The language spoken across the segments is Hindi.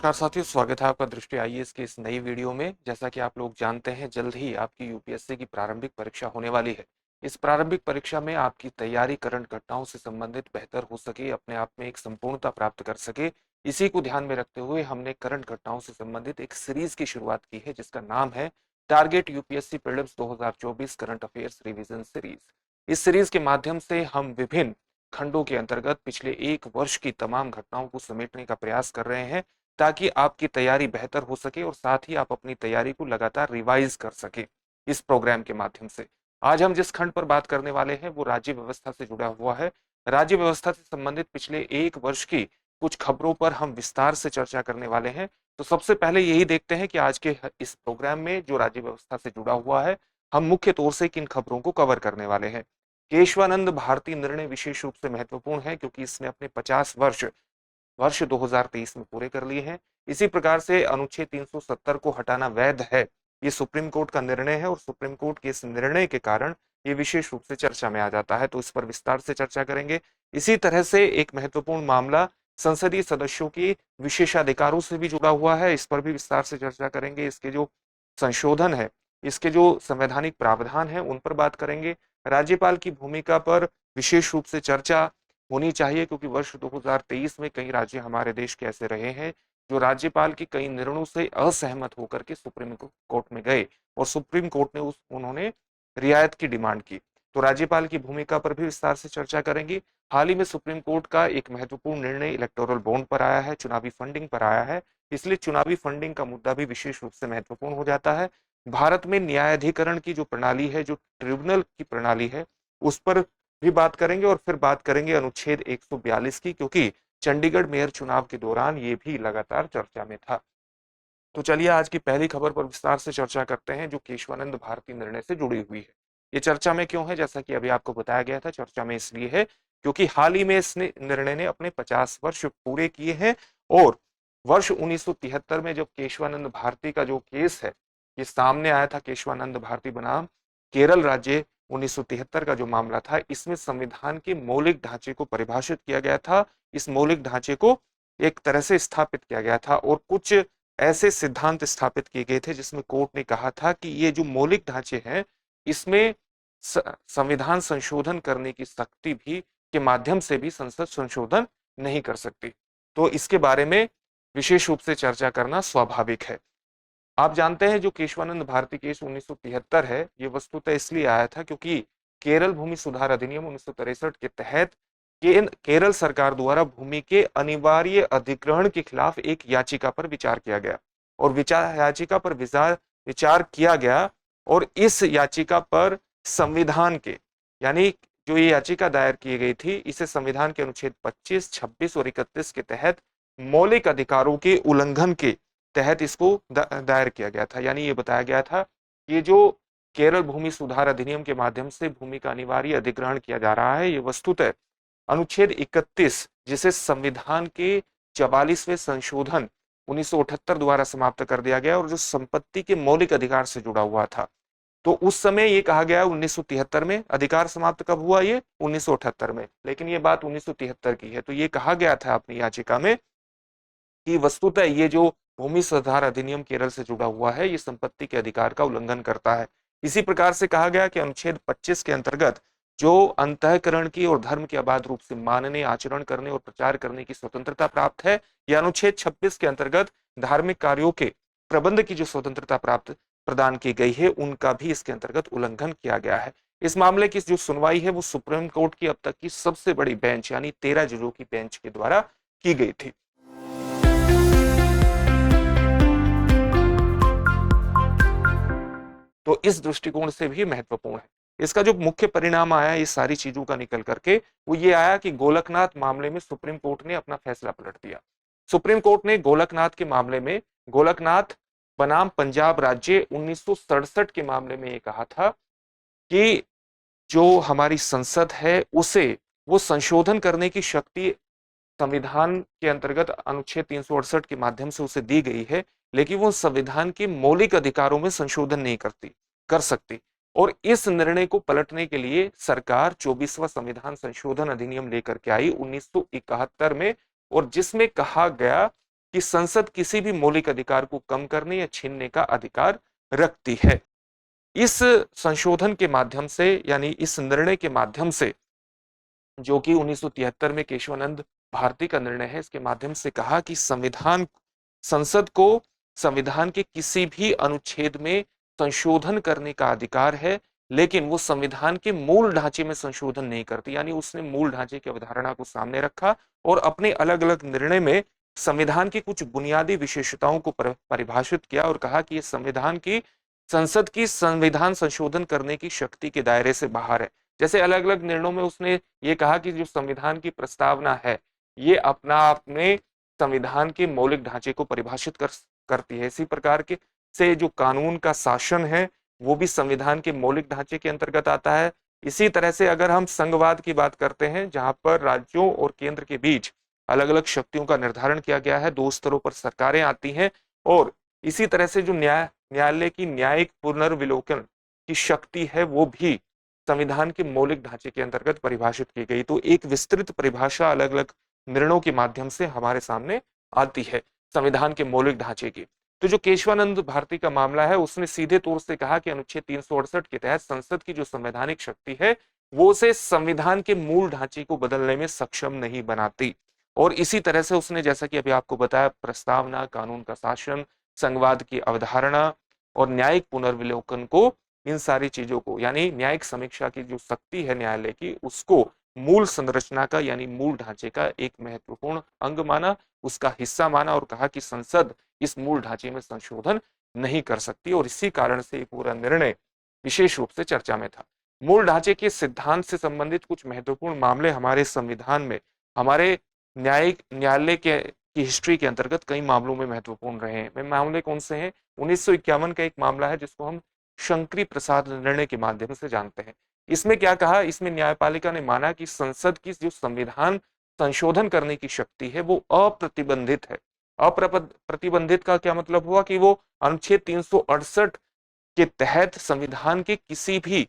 नमस्कार साथियों, स्वागत है आपका दृष्टि आईएएस की इस नई वीडियो में। जैसा कि आप लोग जानते हैं, जल्द ही आपकी यूपीएससी की प्रारंभिक परीक्षा होने वाली है। इस प्रारंभिक परीक्षा में आपकी तैयारी करंट घटनाओं से संबंधित बेहतर हो सके, अपने आप में एक संपूर्णता प्राप्त कर सके, इसी को ध्यान में रखते हुए हमने करंट घटनाओं से संबंधित एक सीरीज की शुरुआत की है, जिसका नाम है target UPSC prelims 2024 current affairs revision series. इस सीरीज के माध्यम से हम विभिन्न खंडों के अंतर्गत पिछले एक वर्ष की तमाम घटनाओं को समेटने का प्रयास कर रहे हैं, ताकि आपकी तैयारी बेहतर हो सके और साथ ही आप अपनी तैयारी को लगातार रिवाइज कर सके इस प्रोग्राम के माध्यम से। आज हम जिस खंड पर बात करने वाले हैं वो राज्य व्यवस्था से जुड़ा हुआ है। राज्य व्यवस्था से संबंधित पिछले एक वर्ष की कुछ खबरों पर हम विस्तार से चर्चा करने वाले हैं। तो सबसे पहले यही देखते हैं कि आज के इस प्रोग्राम में जो राज्य व्यवस्था से जुड़ा हुआ है, हम मुख्य तौर से किन खबरों को कवर करने वाले हैं। केशवानंद भारती निर्णय विशेष रूप से महत्वपूर्ण है, क्योंकि इसने अपने 50 वर्ष 2023 में पूरे कर लिए हैं। इसी प्रकार से अनुच्छेद 370 को हटाना वैध है, ये सुप्रीम कोर्ट का निर्णय है और सुप्रीम कोर्ट के इस निर्णय के कारण ये विशेष रूप से चर्चा में आ जाता है, तो इस पर विस्तार से चर्चा करेंगे। इसी तरह से एक महत्वपूर्ण मामला संसदीय सदस्यों की विशेषाधिकारों से भी जुड़ा हुआ है, इस पर भी विस्तार से चर्चा करेंगे। इसके जो संशोधन है, इसके जो संवैधानिक प्रावधान है, उन पर बात करेंगे। राज्यपाल की भूमिका पर विशेष रूप से चर्चा होनी चाहिए, क्योंकि वर्ष 2023 में कई राज्य हमारे देश के ऐसे रहे हैं जो राज्यपाल की कई निर्णयों से असहमत होकर के सुप्रीम कोर्ट में गए और सुप्रीम कोर्ट ने उन्होंने रियायत की डिमांड की। तो राज्यपाल की भूमिका पर भी विस्तार से चर्चा करेंगे। हाल ही में सुप्रीम कोर्ट का एक महत्वपूर्ण निर्णय इलेक्टोरल बॉन्ड पर आया है, चुनावी फंडिंग पर आया है, इसलिए चुनावी फंडिंग का मुद्दा भी विशेष रूप से महत्वपूर्ण हो जाता है। भारत में न्यायाधिकरण की जो प्रणाली है, जो ट्रिब्यूनल की प्रणाली है, उस पर भी बात करेंगे और फिर बात करेंगे अनुच्छेद 142 की, क्योंकि चंडीगढ़ मेयर चुनाव के दौरान ये भी लगातार चर्चा में था। तो चलिए आज की पहली खबर पर विस्तार से चर्चा करते हैं, जो केशवानंद भारती निर्णय से जुड़ी हुई है। ये चर्चा में क्यों है? जैसा कि अभी आपको बताया गया था, चर्चा में इसलिए है क्योंकि हाल ही में इस निर्णय ने अपने 50 वर्ष पूरे किए हैं। और वर्ष 1973 में जब केशवानंद भारती का जो केस है ये सामने आया था, केशवानंद भारती बनाम केरल राज्य 1973 का जो मामला था, इसमें संविधान के मौलिक ढांचे को परिभाषित किया गया था। इस मौलिक ढांचे को एक तरह से स्थापित किया गया था और कुछ ऐसे सिद्धांत स्थापित किए गए थे जिसमें कोर्ट ने कहा था कि ये जो मौलिक ढांचे हैं, इसमें संविधान संशोधन करने की शक्ति भी के माध्यम से भी संसद संशोधन नहीं कर सकती। तो इसके बारे में विशेष रूप से चर्चा करना स्वाभाविक है। आप जानते हैं जो केशवानंद भारती केस 1973 है, ये वस्तुतः इसलिए आया था क्योंकि केरल भूमि सुधार अधिनियम 1963 के तहत केरल सरकार द्वारा भूमि के अनिवार्य अधिग्रहण के खिलाफ एक याचिका पर विचार किया गया और याचिका पर विचार किया गया और इस याचिका पर संविधान के, यानी जो ये याचिका दायर की गई थी, इसे संविधान के अनुच्छेद 25, 26 और 31 के तहत मौलिक अधिकारों के उल्लंघन के तहत इसको दायर किया गया था। यानी ये बताया गया था कि जो केरल भूमि सुधार अधिनियम के माध्यम से भूमि का अनिवार्य अधिग्रहण किया जा रहा है, ये वस्तुतः अनुच्छेद 31, जिसे संविधान के 44वें संशोधन 1978 द्वारा समाप्त कर दिया गया और जो संपत्ति के मौलिक अधिकार से जुड़ा हुआ था। तो उस समय ये कहा गया 1973 में, अधिकार समाप्त कब हुआ? ये 1978 में, लेकिन ये बात 1973 की है। तो ये कहा गया था अपनी याचिका में कि वस्तुतः ये जो भूमि सुधार अधिनियम केरल से जुड़ा हुआ है, ये संपत्ति के अधिकार का उल्लंघन करता है। इसी प्रकार से कहा गया कि अनुच्छेद 25 के अंतर्गत जो अंतःकरण की और धर्म के अबाध रूप से मानने, आचरण करने और प्रचार करने की स्वतंत्रता प्राप्त है, या अनुच्छेद 26 के अंतर्गत धार्मिक कार्यों के प्रबंध की जो स्वतंत्रता प्राप्त प्रदान की गई है, उनका भी इसके अंतर्गत उल्लंघन किया गया है। इस मामले की जो सुनवाई है वो सुप्रीम कोर्ट की अब तक की सबसे बड़ी बेंच, यानी 13 जजों की बेंच के द्वारा की गई थी। तो इस दृष्टिकोण से भी महत्वपूर्ण है। इसका जो मुख्य परिणाम आया इस सारी चीजों का निकल करके, वो ये आया कि गोलकनाथ मामले में सुप्रीम कोर्ट ने अपना फैसला पलट दिया। सुप्रीम कोर्ट ने गोलकनाथ के मामले में, गोलकनाथ बनाम पंजाब राज्य 1967 के मामले में ये कहा था कि जो हमारी संसद है उसे वो संशोधन करने की शक्ति संविधान के अंतर्गत अनुच्छेद 368 के माध्यम से उसे दी गई है, लेकिन वो संविधान के मौलिक अधिकारों में संशोधन नहीं कर सकती। और इस निर्णय को पलटने के लिए सरकार 24वां संविधान संशोधन अधिनियम लेकर के आई 1971 में, और जिसमें कहा गया कि संसद किसी भी मौलिक अधिकार को कम करने या छीनने का अधिकार रखती है। इस संशोधन के माध्यम से, यानी इस निर्णय के माध्यम से, जो कि 1973 में केशवानंद भारती का निर्णय है, इसके माध्यम से कहा कि संसद को संविधान के किसी भी अनुच्छेद में संशोधन करने का अधिकार है, लेकिन वो संविधान के मूल ढांचे में संशोधन नहीं करती। यानी उसने मूल ढांचे की अवधारणा को सामने रखा और अपने अलग अलग निर्णय में संविधान की कुछ बुनियादी विशेषताओं को परिभाषित किया और कहा कि ये संसद की संविधान संशोधन करने की शक्ति के दायरे से बाहर है। जैसे अलग अलग निर्णयों में उसने ये कहा कि जो संविधान की प्रस्तावना है, ये अपना आप में संविधान के मौलिक ढांचे को परिभाषित करती है। इसी प्रकार के से जो कानून का शासन है, वो भी संविधान के मौलिक ढांचे के अंतर्गत आता है। इसी तरह से अगर हम संघवाद की बात करते हैं, जहां पर राज्यों और केंद्र के बीच अलग अलग शक्तियों का निर्धारण किया गया है, 2 स्तरों पर सरकारें आती हैं, और इसी तरह से जो न्यायालय की न्यायिक पुनर्विलोकन की शक्ति है, वो भी संविधान के मौलिक ढांचे के अंतर्गत परिभाषित की गई। तो एक विस्तृत परिभाषा अलग अलग निर्णयों के माध्यम से हमारे सामने आती है संविधान के मौलिक ढांचे की। तो जो केशवानंद भारती का मामला है, उसने सीधे तौर से कहा कि अनुच्छेद 368 के तहत संसद की जो संवैधानिक शक्ति है, वो उसे संविधान के मूल ढांचे को बदलने में सक्षम नहीं बनाती। और इसी तरह से उसने, जैसा कि अभी आपको बताया, प्रस्तावना, कानून का शासन, संघवाद की अवधारणा और न्यायिक पुनर्विलोकन को, इन सारी चीजों को, यानी न्यायिक समीक्षा की जो शक्ति है न्यायालय की, उसको मूल संरचना का यानी मूल ढांचे का एक महत्वपूर्ण अंग माना, उसका हिस्सा माना और कहा कि संसद इस मूल ढांचे में संशोधन नहीं कर सकती। और इसी कारण से पूरा निर्णय विशेष रूप से चर्चा में था। मूल ढांचे के सिद्धांत से संबंधित कुछ महत्वपूर्ण मामले हमारे संविधान में, हमारे न्यायालय की हिस्ट्री के अंतर्गत कई मामलों में महत्वपूर्ण रहे हैं। वे मामले कौन से हैं? 1951 का एक मामला है जिसको हम शंकरी प्रसाद निर्णय के माध्यम से जानते हैं। इसमें क्या कहा? इसमें न्यायपालिका ने माना कि संसद की जो संविधान संशोधन करने की शक्ति है, वो अप्रतिबंधित है। अप्रतिबंधित का क्या मतलब हुआ? कि वो अनुच्छेद 368 के तहत संविधान के किसी भी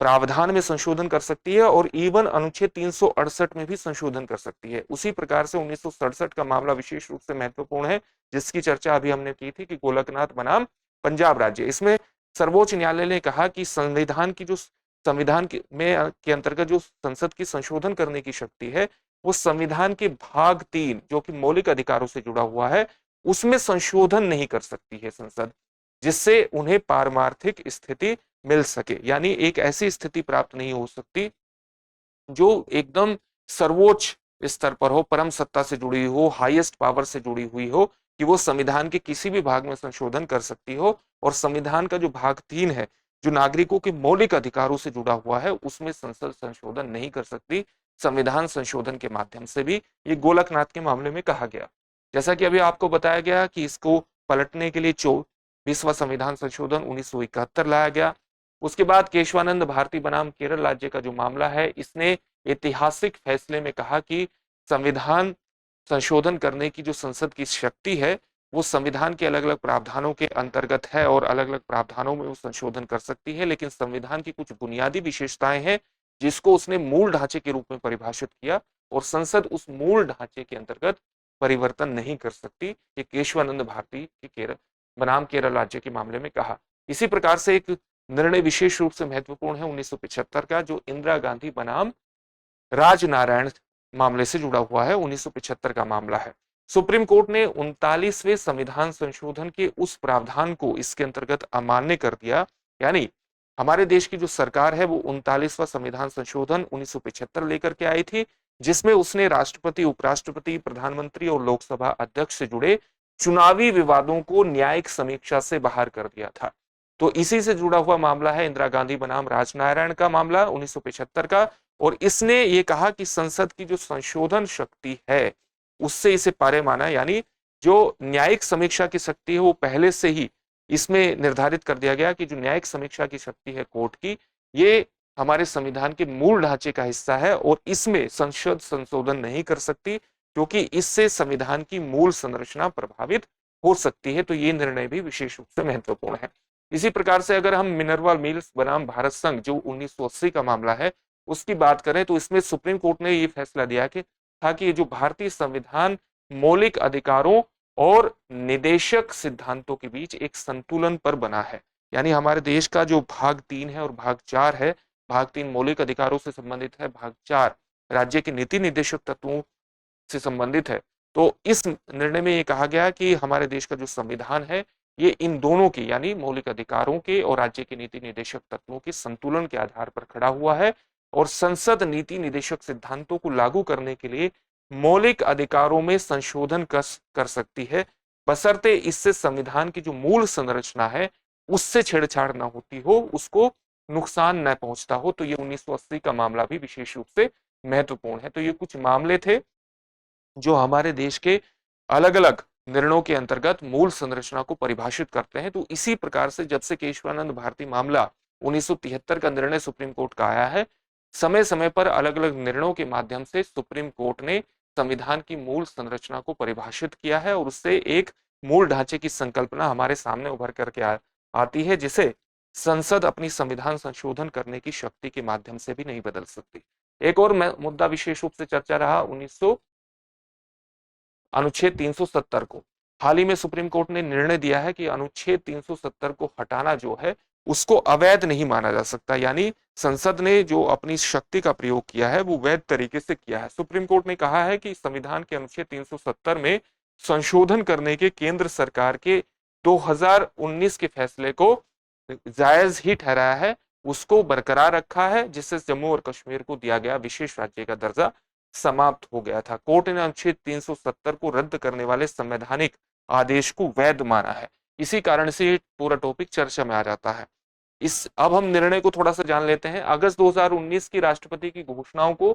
प्रावधान में संशोधन कर सकती है और इवन अनुच्छेद 368 में भी संशोधन कर सकती है। उसी प्रकार से 1967 का मामला विशेष रूप से महत्वपूर्ण है, जिसकी चर्चा अभी हमने की थी, कि गोलकनाथ बनाम पंजाब राज्य। इसमें सर्वोच्च न्यायालय ने कहा कि संविधान के अंतर्गत जो संसद की संशोधन करने की शक्ति है, वो संविधान के भाग 3 जो कि मौलिक अधिकारों से जुड़ा हुआ है, उसमें संशोधन नहीं कर सकती है संसद, जिससे उन्हें पारमार्थिक स्थिति मिल सके। यानी एक ऐसी स्थिति प्राप्त नहीं हो सकती जो एकदम सर्वोच्च स्तर पर हो, परम सत्ता से जुड़ी हो, हाईएस्ट पावर से जुड़ी हुई हो, कि वो संविधान के किसी भी भाग में संशोधन कर सकती हो। और संविधान का जो भाग 3 है, जो नागरिकों के मौलिक अधिकारों से जुड़ा हुआ है, उसमें संसद संशोधन नहीं कर सकती। संविधान संशोधन के माध्यम से भी ये गोलकनाथ के मामले में कहा गया। जैसा कि अभी आपको बताया गया कि इसको पलटने के लिए 24वां संविधान संशोधन 1971 लाया गया। उसके बाद केशवानंद भारती बनाम केरल राज्य का जो मामला है, इसने ऐतिहासिक फैसले में कहा कि संविधान संशोधन करने की जो संसद की शक्ति है, वो संविधान के अलग अलग प्रावधानों के अंतर्गत है और अलग अलग प्रावधानों में वो संशोधन कर सकती है, लेकिन संविधान की कुछ बुनियादी विशेषताएं हैं जिसको उसने मूल ढांचे के रूप में परिभाषित किया, और संसद उस मूल ढांचे के अंतर्गत परिवर्तन नहीं कर सकती। ये केशवानंद भारती के केरल बनाम केरल राज्य के मामले में कहा। इसी प्रकार से एक निर्णय विशेष रूप से महत्वपूर्ण है 1975 का, जो इंदिरा गांधी बनाम राजनारायण मामले से जुड़ा हुआ है। 1975 का मामला है। सुप्रीम कोर्ट ने 39वें संविधान संशोधन के उस प्रावधान को इसके अंतर्गत अमान्य कर दिया। यानी हमारे देश की जो सरकार है, वो 39वां संविधान संशोधन 1975 लेकर के आई थी, जिसमें उसने राष्ट्रपति, उपराष्ट्रपति, प्रधानमंत्री और लोकसभा अध्यक्ष से जुड़े चुनावी विवादों को न्यायिक समीक्षा से बाहर कर दिया था। तो इसी से जुड़ा हुआ मामला है इंदिरा गांधी बनाम राजनारायण का मामला 1975 का। और इसने ये कहा कि संसद की जो संशोधन शक्ति है, उससे इसे पारे माना। यानी जो न्यायिक समीक्षा की शक्ति है, वो पहले से ही इसमें निर्धारित कर दिया गया कि जो न्यायिक समीक्षा की शक्ति है कोर्ट की, ये हमारे संविधान के मूल ढांचे का हिस्सा है और इसमें संसद संशोधन नहीं कर सकती, क्योंकि इससे संविधान की मूल संरचना प्रभावित हो सकती है। तो ये निर्णय भी विशेष रूप से महत्वपूर्ण है। इसी प्रकार से अगर हम मिनर्वा मिल्स बनाम भारत संघ जो 1980 का मामला है, उसकी बात करें, तो इसमें सुप्रीम कोर्ट ने ये फैसला दिया कि था कि जो भारतीय संविधान मौलिक अधिकारों और निदेशक सिद्धांतों के बीच एक संतुलन पर बना है। यानी हमारे देश का जो भाग 3 है और भाग 4 है, भाग 3 मौलिक अधिकारों से संबंधित है, भाग 4 राज्य के नीति निदेशक तत्वों से संबंधित है। तो इस निर्णय में ये कहा गया कि हमारे देश का जो संविधान है ये इन दोनों की यानी मौलिक अधिकारों के और राज्य के नीति निदेशक तत्वों के संतुलन के आधार पर खड़ा हुआ है और संसद नीति निदेशक सिद्धांतों को लागू करने के लिए मौलिक अधिकारों में संशोधन कर सकती है, बशर्ते इससे संविधान की जो मूल संरचना है उससे छेड़छाड़ ना होती हो, उसको नुकसान न पहुंचता हो। तो ये 1980 का मामला भी विशेष रूप से महत्वपूर्ण है। तो ये कुछ मामले थे जो हमारे देश के अलग अलग निर्णयों के अंतर्गत मूल संरचना को परिभाषित करते हैं। तो इसी प्रकार से जब से केशवानंद भारती मामला 1973 का निर्णय सुप्रीम कोर्ट का आया है, समय समय पर अलग अलग निर्णयों के माध्यम से सुप्रीम कोर्ट ने संविधान की मूल संरचना को परिभाषित किया है और उससे एक मूल ढांचे की संकल्पना हमारे सामने उभर करके आती है, जिसे संसद अपनी संविधान संशोधन करने की शक्ति के माध्यम से भी नहीं बदल सकती। एक और मुद्दा विशेष रूप से चर्चा रहा अनुच्छेद 370 को। हाल ही में सुप्रीम कोर्ट ने निर्णय दिया है कि अनुच्छेद 370 को हटाना जो है उसको अवैध नहीं माना जा सकता, यानी संसद ने जो अपनी शक्ति का प्रयोग किया है वो वैध तरीके से किया है। सुप्रीम कोर्ट ने कहा है कि संविधान के अनुच्छेद 370 में संशोधन करने के केंद्र सरकार के 2019 के फैसले को जायज ही ठहराया है, उसको बरकरार रखा है, जिससे जम्मू और कश्मीर को दिया गया विशेष राज्य का दर्जा समाप्त हो गया था। कोर्ट ने अनुच्छेद 370 को रद्द करने वाले संवैधानिक आदेश को वैध माना है। इसी कारण से पूरा टॉपिक चर्चा में आ जाता है। अब हम निर्णय को थोड़ा सा जान लेते हैं। अगस्त 2019 की राष्ट्रपति की घोषणाओं को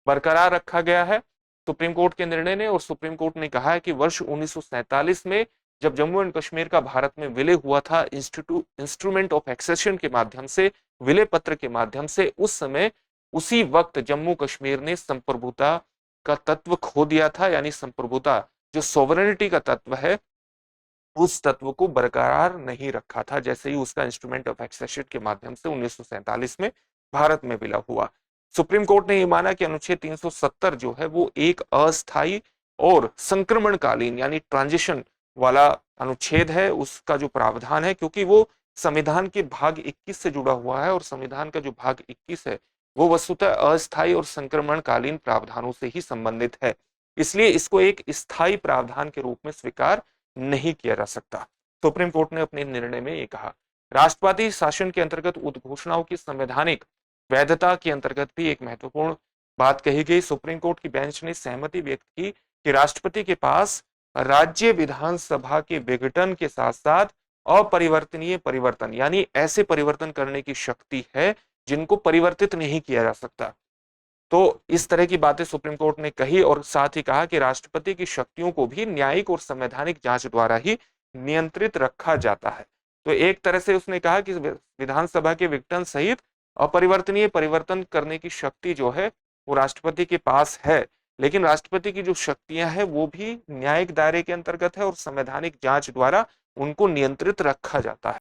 बरकरार रखा गया है सुप्रीम कोर्ट के निर्णय ने, और सुप्रीम कोर्ट ने कहा है कि वर्ष 1947 में जब जम्मू एंड कश्मीर का भारत में विलय हुआ था इंस्ट्रूमेंट ऑफ एक्सेशन के माध्यम से, विलय पत्र के माध्यम से, उस समय उसी वक्त जम्मू कश्मीर ने संप्रभुता का तत्व खो दिया था, यानी संप्रभुता जो सोवरेनिटी का तत्व है उस तत्व को बरकरार नहीं रखा था, जैसे ही उसका इंस्ट्रूमेंट ऑफ एक्सेशन के माध्यम से 1947 में भारत में विलय हुआ। सुप्रीम कोर्ट ने यह माना कि अनुच्छेद 370 जो है वो एक अस्थायी और संक्रमणकालीन यानी ट्रांजिशन वाला अनुच्छेद है, उसका जो प्रावधान है, क्योंकि वो संविधान के भाग 21 से जुड़ा हुआ है और संविधान का जो भाग 21 है वो वस्तुतः अस्थायी और संक्रमणकालीन प्रावधानों से ही संबंधित है, इसलिए इसको एक स्थायी प्रावधान के रूप में स्वीकार नहीं किया जा सकता। सुप्रीम कोर्ट ने अपने निर्णय में ये कहा। राष्ट्रपति शासन के अंतर्गत उद्घोषणाओं की संवैधानिक वैधता के अंतर्गत भी एक महत्वपूर्ण बात कही गई। सुप्रीम कोर्ट की बेंच ने सहमति व्यक्त की कि राष्ट्रपति के पास राज्य विधानसभा के विघटन के साथ साथ अपरिवर्तनीय परिवर्तन यानी ऐसे परिवर्तन करने की शक्ति है जिनको परिवर्तित नहीं किया जा सकता। तो इस तरह की बातें सुप्रीम कोर्ट ने कही और साथ ही कहा कि राष्ट्रपति की शक्तियों को भी न्यायिक और संवैधानिक जांच द्वारा ही नियंत्रित रखा जाता है। तो एक तरह से उसने कहा कि विधानसभा के विघटन सहित अपरिवर्तनीय परिवर्तन करने की शक्ति जो है वो राष्ट्रपति के पास है, लेकिन राष्ट्रपति की जो शक्तियां हैं वो भी न्यायिक दायरे के अंतर्गत है और संवैधानिक जांच द्वारा उनको नियंत्रित रखा जाता है।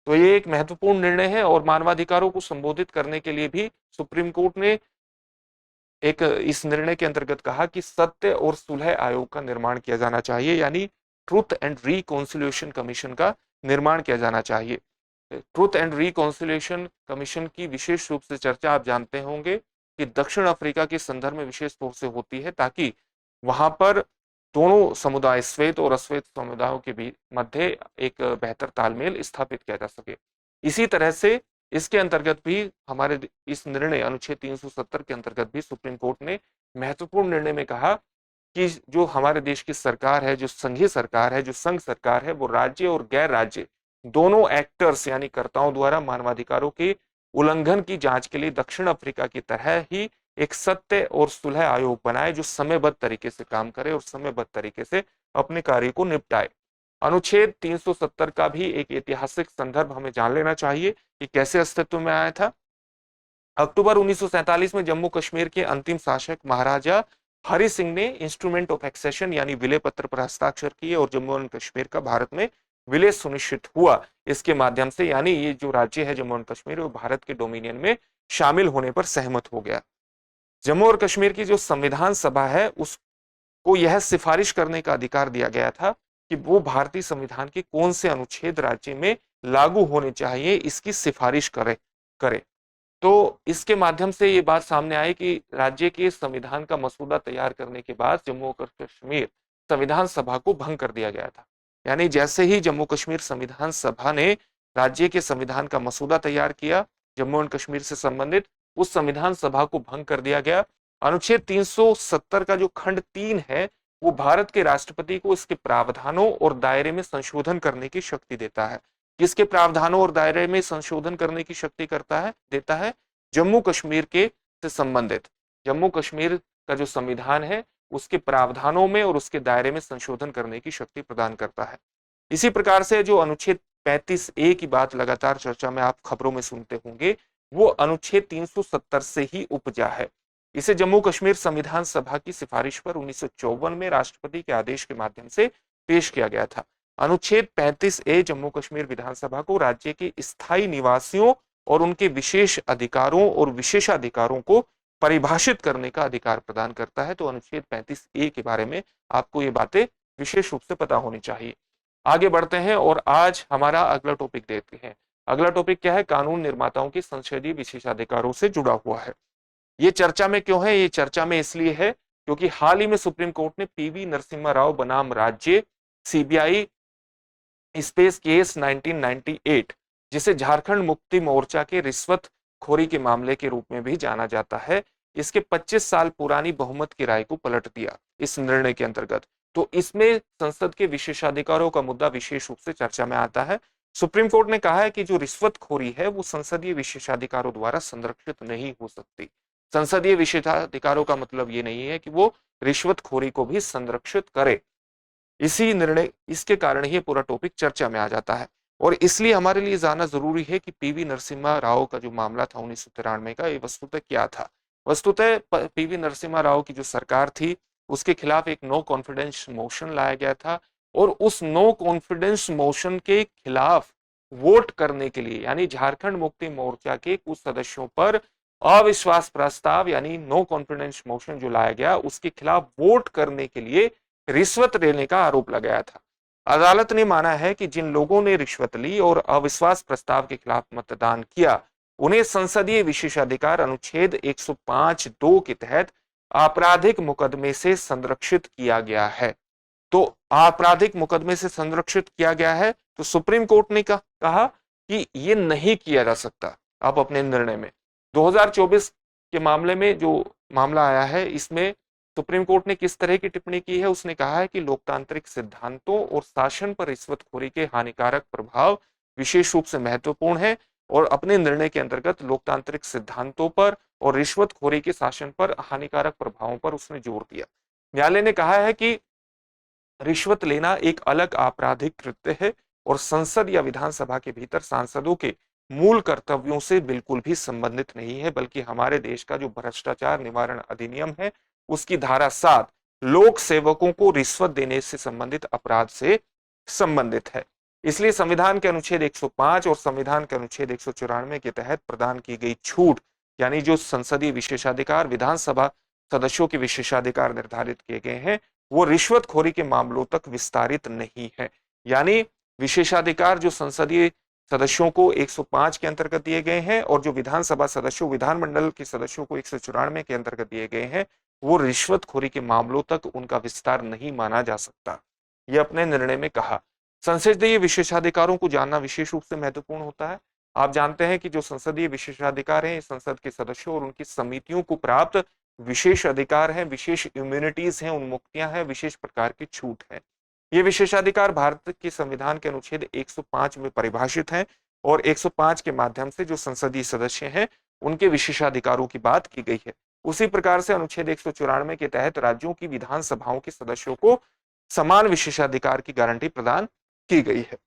तो ये एक महत्वपूर्ण निर्णय है और मानवाधिकारों को संबोधित करने के लिए भी सुप्रीम कोर्ट ने एक इस निर्णय के अंतर्गत कहा कि सत्य और सुलह आयोग का निर्माण किया जाना चाहिए, यानी ट्रूथ एंड रिकॉन्सिलिएशन कमीशन का निर्माण किया जाना चाहिए। ट्रूथ एंड रिकॉन्सिलिएशन कमीशन की विशेष रूप से चर्चा आप जानते होंगे कि दक्षिण अफ्रीका के संदर्भ में विशेष तौर से होती है, ताकि वहां पर दोनों समुदाय श्वेत और अश्वेत समुदायों के बीच मध्य एक बेहतर तालमेल स्थापित किया जा सके। इसी तरह से इसके अंतर्गत भी हमारे इस निर्णय अनुच्छेद 370 के अंतर्गत भी सुप्रीम कोर्ट ने महत्वपूर्ण निर्णय में कहा कि जो हमारे देश की सरकार है, जो संघीय सरकार है, जो संघ सरकार है, वो राज्य और गैर राज्य दोनों एक्टर्स यानी कर्ताओं द्वारा मानवाधिकारों के उल्लंघन की जांच के लिए दक्षिण अफ्रीका की तरह ही एक सत्य और सुलह आयोग बनाए जो समयबद्ध तरीके से काम करे और समयबद्ध तरीके से अपने कार्य को निपटाए। अनुच्छेद 370 का भी एक ऐतिहासिक संदर्भ हमें जान लेना चाहिए कि कैसे अस्तित्व में आया था। अक्टूबर 1947 में जम्मू कश्मीर के अंतिम शासक महाराजा हरि सिंह ने इंस्ट्रूमेंट ऑफ एक्सेशन यानी विलय पत्र पर हस्ताक्षर किए और जम्मू एंड कश्मीर का भारत में विलय सुनिश्चित हुआ। इसके माध्यम से यानी ये जो राज्य है जम्मू एंड कश्मीर वो भारत के डोमिनियन में शामिल होने पर सहमत हो गया। जम्मू और कश्मीर की जो संविधान सभा है उस को यह सिफारिश करने का अधिकार दिया गया था कि वो भारतीय संविधान के कौन से अनुच्छेद राज्य में लागू होने चाहिए, इसकी सिफारिश करे। तो इसके माध्यम से ये बात सामने आई कि राज्य के संविधान का मसूदा तैयार करने के बाद जम्मू और कश्मीर संविधान सभा को भंग कर दिया गया था। यानी जैसे ही जम्मू कश्मीर संविधान सभा ने राज्य के संविधान का मसूदा तैयार किया जम्मू एंड कश्मीर से संबंधित, उस संविधान सभा को भंग कर दिया गया। अनुच्छेद 370 का जो खंड 3 है वो भारत के राष्ट्रपति को इसके प्रावधानों और दायरे में संशोधन करने की शक्ति देता है। किसके प्रावधानों और दायरे में संशोधन करने की शक्ति देता है? जम्मू कश्मीर के से संबंधित जम्मू कश्मीर का जो संविधान है उसके प्रावधानों में और उसके दायरे में संशोधन करने की शक्ति प्रदान करता है। इसी प्रकार से जो अनुच्छेद 35A की बात लगातार चर्चा में आप खबरों में सुनते होंगे, वो अनुच्छेद 370 से ही उपजा है। इसे जम्मू कश्मीर संविधान सभा की सिफारिश पर 1954 में राष्ट्रपति के आदेश के माध्यम से पेश किया गया था। अनुच्छेद 35A जम्मू कश्मीर विधानसभा को राज्य के स्थायी निवासियों और उनके विशेष अधिकारों और विशेषाधिकारों को परिभाषित करने का अधिकार प्रदान करता है। तो अनुच्छेद 35A के बारे में आपको ये बातें विशेष रूप से पता होनी चाहिए। आगे बढ़ते हैं और आज हमारा अगला टॉपिक देखते हैं। अगला टॉपिक क्या है? कानून निर्माताओं के संसदीय विशेषाधिकारों से जुड़ा हुआ है। ये चर्चा में क्यों है? ये चर्चा में इसलिए है क्योंकि हाल ही में सुप्रीम कोर्ट ने पीवी नरसिम्हा राव बनाम राज्य सीबीआई स्पेस केस 1998, जिसे झारखंड मुक्ति मोर्चा के रिश्वत खोरी के मामले के रूप में भी जाना जाता है, इसके 25 साल पुरानी बहुमत की राय को पलट दिया इस निर्णय के अंतर्गत। तो इसमें संसद के विशेषाधिकारों का मुद्दा विशेष रूप से चर्चा में आता है। सुप्रीम कोर्ट ने कहा है कि जो रिश्वतखोरी है वो संसदीय विशेषाधिकारों द्वारा संरक्षित नहीं हो सकती। संसदीय विशेषाधिकारों का मतलब ये नहीं है कि वो रिश्वतखोरी को भी संरक्षित करे। इसके कारण ही पूरा टॉपिक चर्चा में आ जाता है और इसलिए हमारे लिए जानना जरूरी है कि पीवी नरसिम्हा राव का जो मामला था 1993 का, ये वस्तुतः क्या था। वस्तुतः पीवी नरसिम्हा राव की जो सरकार थी उसके खिलाफ एक नो कॉन्फिडेंस मोशन लाया गया था और उस नो कॉन्फिडेंस मोशन के खिलाफ वोट करने के लिए, यानी झारखंड मुक्ति मोर्चा के कुछ सदस्यों पर अविश्वास प्रस्ताव यानी नो कॉन्फिडेंस मोशन जो लाया गया उसके खिलाफ वोट करने के लिए रिश्वत लेने का आरोप लगाया था। अदालत ने माना है कि जिन लोगों ने रिश्वत ली और अविश्वास प्रस्ताव के खिलाफ मतदान किया उन्हें संसदीय विशेषाधिकार अनुच्छेद 105(2) के तहत आपराधिक मुकदमे से संरक्षित किया गया है। तो आपराधिक मुकदमे से संरक्षित किया गया है तो सुप्रीम कोर्ट ने कहा कि ये नहीं किया जा सकता। आप अपने निर्णय में 2024 के मामले में जो मामला आया है इसमें सुप्रीम कोर्ट ने किस तरह की टिप्पणी की है? उसने कहा है कि लोकतांत्रिक सिद्धांतों और शासन पर रिश्वतखोरी के हानिकारक प्रभाव विशेष रूप से महत्वपूर्ण है और अपने निर्णय के अंतर्गत लोकतांत्रिक सिद्धांतों पर और रिश्वतखोरी के शासन पर हानिकारक प्रभावों पर उसने जोर दिया। न्यायालय ने कहा है कि रिश्वत लेना एक अलग आपराधिक कृत्य है और संसद या विधानसभा के भीतर सांसदों के मूल कर्तव्यों से बिल्कुल भी संबंधित नहीं है, बल्कि हमारे देश का जो भ्रष्टाचार निवारण अधिनियम है उसकी धारा 7 लोक सेवकों को रिश्वत देने से संबंधित अपराध से संबंधित है। इसलिए संविधान के अनुच्छेद 105 और संविधान के अनुच्छेद 194 के तहत प्रदान की गई छूट, यानी जो संसदीय विशेषाधिकार विधानसभा सदस्यों के विशेषाधिकार निर्धारित किए गए हैं, वो रिश्वतखोरी के मामलों तक विस्तारित नहीं है। यानी विशेषाधिकार जो संसदीय सदस्यों को 105 के अंतर्गत दिए गए हैं और जो विधानसभा सदस्यों विधानमंडल के सदस्यों को 194 के अंतर्गत दिए गए हैं, वो रिश्वतखोरी के मामलों तक उनका विस्तार नहीं माना जा सकता। ये अपने निर्णय में कहा। संसदीय विशेषाधिकारों को जानना विशेष रूप से महत्वपूर्ण होता है। आप जानते हैं कि जो संसदीय विशेषाधिकार हैं, संसद के सदस्यों और उनकी समितियों को प्राप्त विशेष अधिकार हैं, विशेष इम्यूनिटीज हैं, उन्मुक्तियां हैं, विशेष प्रकार की छूट है। ये विशेषाधिकार भारत के संविधान के अनुच्छेद 105 में परिभाषित हैं और 105 के माध्यम से जो संसदीय सदस्य हैं उनके विशेषाधिकारों की बात की गई है। उसी प्रकार से अनुच्छेद 194 के तहत राज्यों की विधानसभाओं के सदस्यों को समान विशेषाधिकार की गारंटी प्रदान की गई है।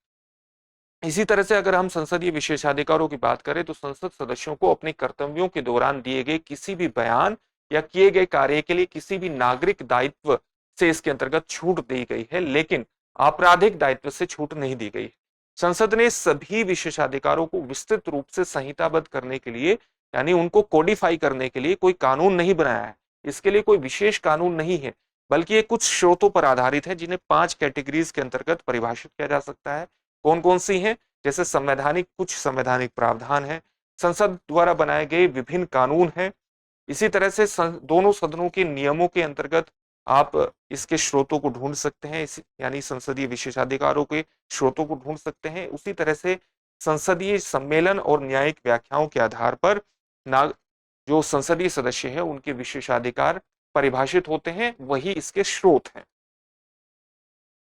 इसी तरह से अगर हम संसदीय विशेषाधिकारों की बात करें तो संसद सदस्यों को अपने कर्तव्यों के दौरान दिए गए किसी भी बयान या किए गए कार्य के लिए किसी भी नागरिक दायित्व से इसके अंतर्गत छूट दी गई है, लेकिन आपराधिक दायित्व से छूट नहीं दी गई। संसद ने सभी विशेषाधिकारों को विस्तृत रूप से संहिताबद्ध करने के लिए, यानी उनको कोडिफाई करने के लिए कोई कानून नहीं बनाया है। इसके लिए कोई विशेष कानून नहीं है। बल्कि ये कुछ स्रोतों पर आधारित है जिन्हें 5 कैटेगरीज के अंतर्गत परिभाषित किया जा सकता है। कौन कौन सी हैं? जैसे संवैधानिक, कुछ संवैधानिक प्रावधान है, संसद द्वारा बनाए गए विभिन्न कानून हैं, इसी तरह से दोनों सदनों के नियमों के अंतर्गत आप इसके स्रोतों को ढूंढ सकते हैं, यानी संसदीय विशेषाधिकारों के स्रोतों को ढूंढ सकते हैं। उसी तरह से संसदीय सम्मेलन और न्यायिक व्याख्याओं के आधार पर ना जो संसदीय सदस्य है उनके विशेषाधिकार परिभाषित होते हैं, वही इसके स्रोत हैं।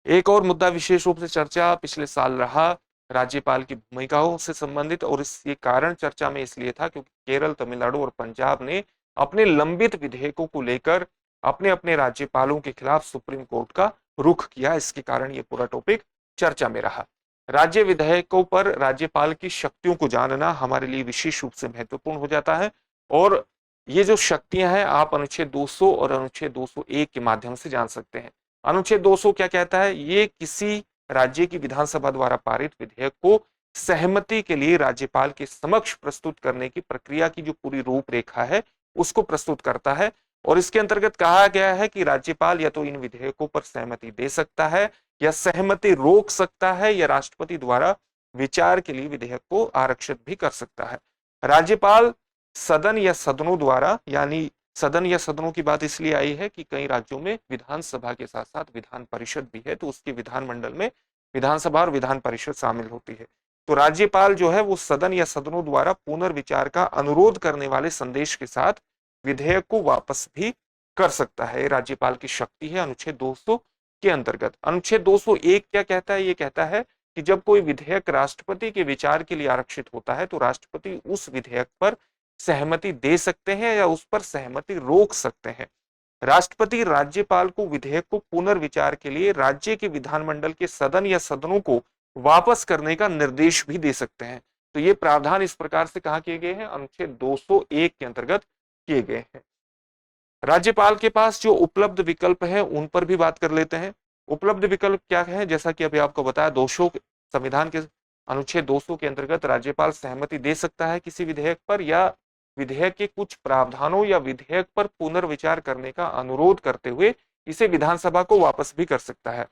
एक और मुद्दा विशेष रूप से चर्चा पिछले साल रहा राज्यपाल की भूमिकाओं से संबंधित, और ये कारण चर्चा में इसलिए था क्योंकि केरल, तमिलनाडु और पंजाब ने अपने लंबित विधेयकों को लेकर अपने अपने राज्यपालों के खिलाफ सुप्रीम कोर्ट का रुख किया। इसके कारण ये पूरा टॉपिक चर्चा में रहा। राज्य विधेयकों पर राज्यपाल की शक्तियों को जानना हमारे लिए विशेष रूप से महत्वपूर्ण हो जाता है, और ये जो शक्तियां हैं आप अनुच्छेद 200 और अनुच्छेद 201 के माध्यम से जान सकते हैं। अनुच्छेद 200 क्या कहता है? ये किसी राज्य की विधानसभा द्वारा पारित विधेयक को सहमति के लिए राज्यपाल के समक्ष प्रस्तुत करने की प्रक्रिया की जो पूरी रूपरेखा है उसको प्रस्तुत करता है, और इसके अंतर्गत कहा गया है कि राज्यपाल या तो इन विधेयकों पर सहमति दे सकता है, या सहमति रोक सकता है, या राष्ट्रपति द्वारा विचार के लिए विधेयक को आरक्षित भी कर सकता है। राज्यपाल सदन या सदनों द्वारा, यानी सदन या सदनों की बात इसलिए आई है कि कई राज्यों में विधानसभा के साथ साथ विधान परिषद भी है, तो उसके विधानमंडल में विधानसभा और विधान परिषद शामिल होती है। तो राज्यपाल जो है वो सदन या सदनों द्वारा पुनर्विचार का अनुरोध करने वाले संदेश के साथ विधेयक को वापस भी कर सकता है। राज्यपाल की शक्ति है अनुच्छेद 200 के अंतर्गत। अनुच्छेद 201 क्या कहता है? ये कहता है कि जब कोई विधेयक राष्ट्रपति के विचार के लिए आरक्षित होता है तो राष्ट्रपति उस विधेयक पर सहमति दे सकते हैं या उस पर सहमति रोक सकते हैं। राष्ट्रपति राज्यपाल को विधेयक को पुनर्विचार के लिए राज्य के विधानमंडल के सदन या सदनों को वापस करने का निर्देश भी दे सकते हैं। तो ये प्रावधान इस प्रकार से कहा किए गए हैं, अनुच्छेद 201 के अंतर्गत किए गए हैं। राज्यपाल के पास जो उपलब्ध विकल्प है उन पर भी बात कर लेते हैं। उपलब्ध विकल्प क्या है? जैसा कि अभी आपको बताया, 200 संविधान के अनुच्छेद 200 के अंतर्गत राज्यपाल सहमति दे सकता है किसी विधेयक पर, या विधेयक के कुछ प्रावधानों या विधेयक पर पुनर्विचार करने का अनुरोध करते हुए इसे विधानसभा को वापस भी कर सकता है।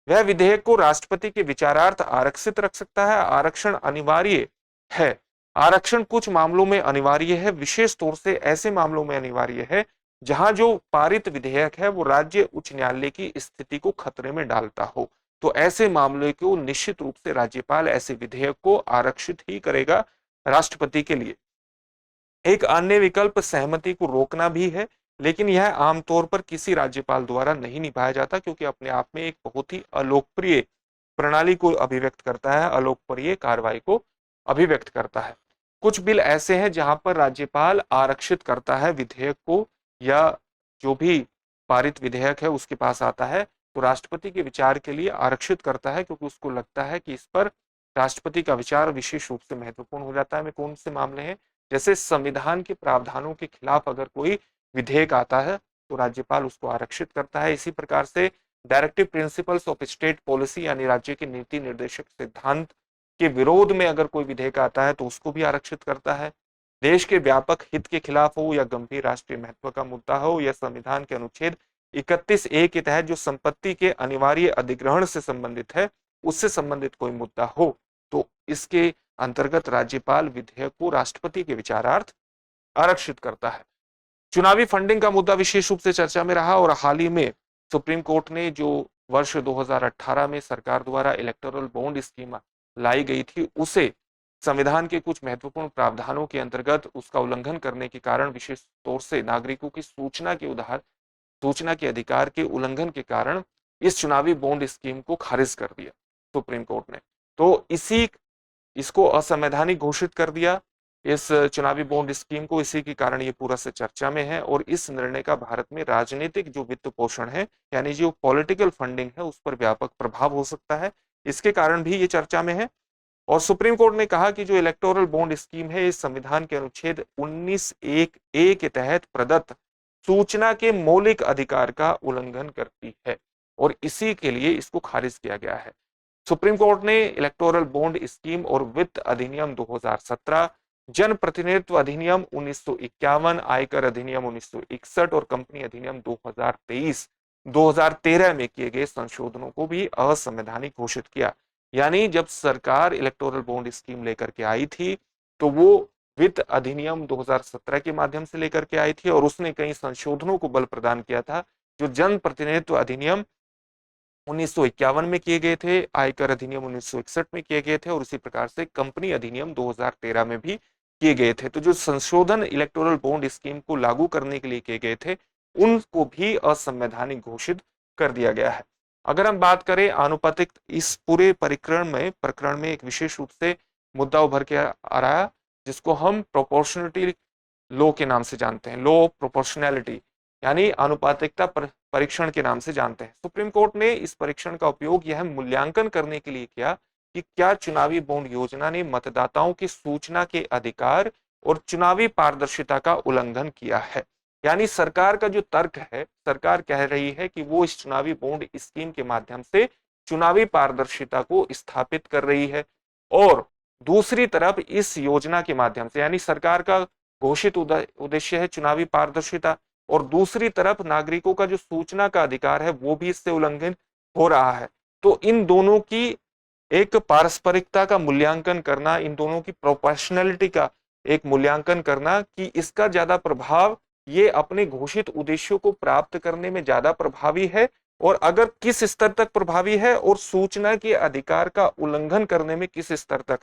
वह विधेयक को राष्ट्रपति के विचारार्थ आरक्षित रख सकता है। आरक्षण अनिवार्य है। आरक्षण कुछ मामलों में अनिवार्य है, विशेष तौर से ऐसे मामलों में अनिवार्य है जहां जो पारित विधेयक है वो राज्य उच्च न्यायालय की स्थिति को खतरे में डालता हो, तो ऐसे मामले को निश्चित रूप से राज्यपाल ऐसे विधेयक को आरक्षित ही करेगा राष्ट्रपति के लिए। एक अन्य विकल्प सहमति को रोकना भी है, लेकिन यह आमतौर पर किसी राज्यपाल द्वारा नहीं निभाया जाता क्योंकि अपने आप में एक बहुत ही अलोकप्रिय प्रणाली को अभिव्यक्त करता है, अलोकप्रिय कार्रवाई को अभिव्यक्त करता है। कुछ बिल ऐसे हैं जहां पर राज्यपाल आरक्षित करता है विधेयक को, या जो भी पारित विधेयक है उसके पास आता है तो राष्ट्रपति के विचार के लिए आरक्षित करता है, क्योंकि उसको लगता है कि इस पर राष्ट्रपति का विचार विशेष रूप से महत्वपूर्ण हो जाता है। में कौन से मामले हैं? जैसे संविधान के प्रावधानों के खिलाफ अगर कोई विधेयक आता है तो राज्यपाल उसको आरक्षित करता है। इसी प्रकार से directive principles of state policy, यानी राज्य के नीति निर्देशक सिद्धांत के विरोध में अगर कोई विधेयक आता है तो उसको भी आरक्षित करता है। देश के व्यापक हित के खिलाफ हो, या गंभीर राष्ट्रीय महत्व का मुद्दा हो, या संविधान के अनुच्छेद 31A के तहत जो संपत्ति के अनिवार्य अधिग्रहण से संबंधित है उससे संबंधित कोई मुद्दा हो, तो इसके अंतर्गत राज्यपाल विधेयक को राष्ट्रपति के विचारार्थ आरक्षित करता है। चुनावी फंडिंग का मुद्दा विशेष रूप से चर्चा में रहा, और हाल ही में सुप्रीम कोर्ट ने जो वर्ष 2018 में सरकार द्वारा इलेक्टोरल बॉन्ड स्कीम लाई गई थी उसे संविधान के कुछ महत्वपूर्ण प्रावधानों के अंतर्गत उसका उल्लंघन करने के कारण, विशेष तौर से नागरिकों की सूचना के अधिकार के उल्लंघन के कारण इस चुनावी बॉन्ड स्कीम को खारिज कर दिया सुप्रीम कोर्ट ने। तो इसको असंवैधानिक घोषित कर दिया इस चुनावी बॉन्ड स्कीम को। इसी के कारण ये पूरा से चर्चा में है, और इस निर्णय का भारत में राजनीतिक जो वित्त पोषण है, यानी जो पॉलिटिकल फंडिंग है, उस पर व्यापक प्रभाव हो सकता है। इसके कारण भी ये चर्चा में है। और सुप्रीम कोर्ट ने कहा कि जो इलेक्टोरल बॉन्ड स्कीम है इस संविधान के अनुच्छेद 19(1)(a) के तहत प्रदत्त सूचना के मौलिक अधिकार का उल्लंघन करती है, और इसी के लिए इसको खारिज किया गया है। सुप्रीम कोर्ट ने इलेक्टोरल बॉन्ड स्कीम और वित्त अधिनियम 2017, जन प्रतिनिधित्व अधिनियम 1951, आयकर अधिनियम 1961 और कंपनी अधिनियम 2023 2013 में किए गए संशोधनों को भी असंवैधानिक घोषित किया। यानी जब सरकार इलेक्टोरल बॉन्ड स्कीम लेकर के आई थी तो वो वित्त अधिनियम 2017 के माध्यम से लेकर के आई थी और उसने कई संशोधनों को बल प्रदान किया था जो जन प्रतिनिधित्व अधिनियम 1951 में किए गए थे, आयकर अधिनियम 1961 में किए गए थे और उसी प्रकार से कंपनी अधिनियम 2013 में भी किए गए थे। तो जो संशोधन इलेक्टोरल बॉन्ड स्कीम को लागू करने के लिए किए गए थे उनको भी असंवैधानिक घोषित कर दिया गया है। अगर हम बात करें आनुपातिक, इस पूरे प्रकरण में एक विशेष रूप से मुद्दा उभर के आ रहा है जिसको हम प्रोपोर्शनलिटी लॉ के नाम से जानते हैं, लॉ ऑफ प्रोपोर्शनैलिटी, यानी आनुपातिकता परीक्षण के नाम से जानते हैं। सुप्रीम कोर्ट ने इस परीक्षण का उपयोग यह मूल्यांकन करने के लिए किया कि क्या चुनावी बॉन्ड योजना ने मतदाताओं की सूचना के अधिकार और चुनावी पारदर्शिता का उल्लंघन किया है। यानी सरकार का जो तर्क है, सरकार कह रही है कि वो इस चुनावी बॉन्ड स्कीम के माध्यम से चुनावी पारदर्शिता को स्थापित कर रही है और दूसरी तरफ इस योजना के माध्यम से, यानी सरकार का घोषित उद्देश्य है चुनावी पारदर्शिता और दूसरी तरफ नागरिकों का जो सूचना का अधिकार है वो भी इससे उल्लंघन हो रहा है। तो इन दोनों की एक पारस्परिकता का मूल्यांकन करना, इन दोनों की प्रोपोर्शनैलिटी का एक मूल्यांकन करना कि इसका ज्यादा प्रभाव ये अपने घोषित उद्देश्यों को प्राप्त करने में ज्यादा प्रभावी है और अगर किस स्तर तक प्रभावी है और सूचना के अधिकार का उल्लंघन करने में किस स्तर तक